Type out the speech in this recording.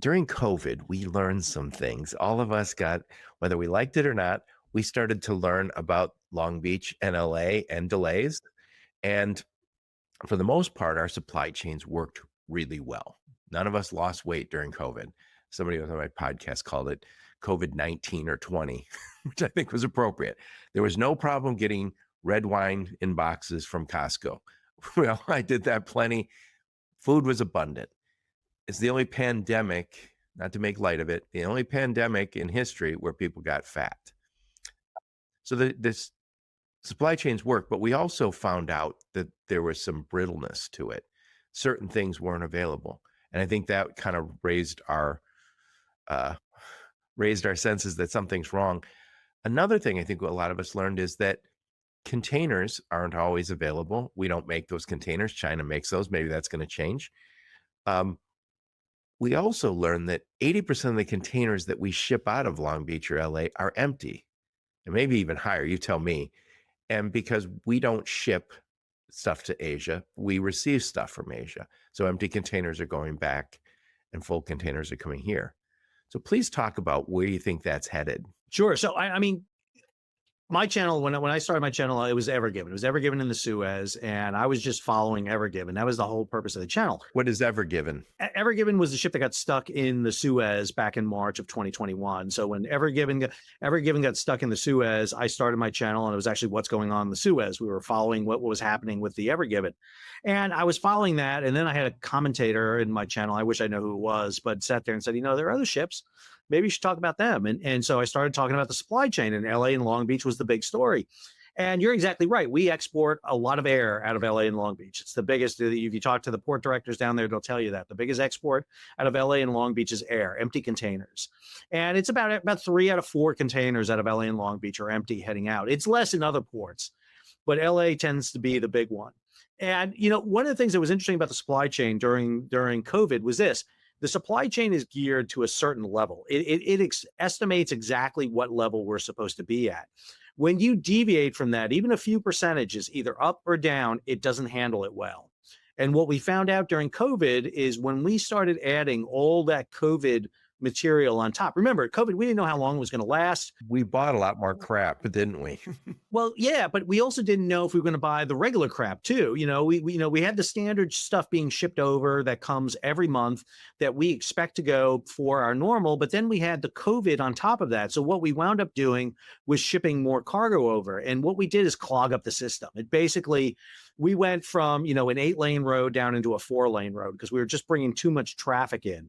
During COVID, we learned some things. All of us got, whether we liked it or not, we started to learn about Long Beach and LA and delays. And for the most part, our supply chains worked really well. None of us lost weight during COVID. Somebody on my podcast called it COVID 19 or 20, which I think was appropriate. There was no problem getting red wine in boxes from Costco. Well, I did that plenty. Food was abundant. It's the only pandemic, not to make light of it, the only pandemic in history where people got fat. So this supply chains work, but we also found out that there was some brittleness to it. Certain things weren't available, and I think that kind of uh, raised our senses that something's wrong. Another thing I think what a lot of us learned is that containers aren't always available. We don't make those containers. China makes those. Maybe that's going to change. Um, we also learned that 80% of the containers that we ship out of Long Beach or LA are empty, and maybe even higher. You tell me. And because we don't ship stuff to Asia, we receive stuff from Asia. So empty containers are going back and full containers are coming here. So please talk about where you think that's headed. Sure. So I mean, my channel, when I started my channel, it was Ever Given. It was Ever Given in the Suez, and I was just following Ever Given. That was the whole purpose of the channel. What is Ever Given? Ever Given was the ship that got stuck in the Suez back in March of 2021. So when Ever Given got stuck in the Suez, I started my channel, and it was actually what's going on in the Suez. We were following what was happening with the Ever Given. And I was following that, and then I had a commentator in my channel, I wish I know who it was, but sat there and said, there are other ships. Maybe you should talk about them. And so I started talking about the supply chain, and LA and Long Beach was the big story. And you're exactly right. We export a lot of air out of LA and Long Beach. It's the biggest. If you talk to the port directors down there, they'll tell you that the biggest export out of LA and Long Beach is air, empty containers. And it's about 3 out of 4 containers out of LA and Long Beach are empty heading out. It's less in other ports, but LA tends to be the big one. And, one of the things that was interesting about the supply chain during COVID was this. The supply chain is geared to a certain level. It estimates exactly what level we're supposed to be at. When you deviate from that, even a few percentages, either up or down, it doesn't handle it well. And what we found out during COVID is when we started adding all that COVID material on top. Remember, COVID, we didn't know how long it was going to last. We bought a lot more crap, didn't we? Well, yeah, but we also didn't know if we were going to buy the regular crap too. We had the standard stuff being shipped over that comes every month that we expect to go for our normal, but then we had the COVID on top of that. So what we wound up doing was shipping more cargo over. And what we did is clog up the system. It basically, we went from, an 8-lane road down into a 4-lane road because we were just bringing too much traffic in.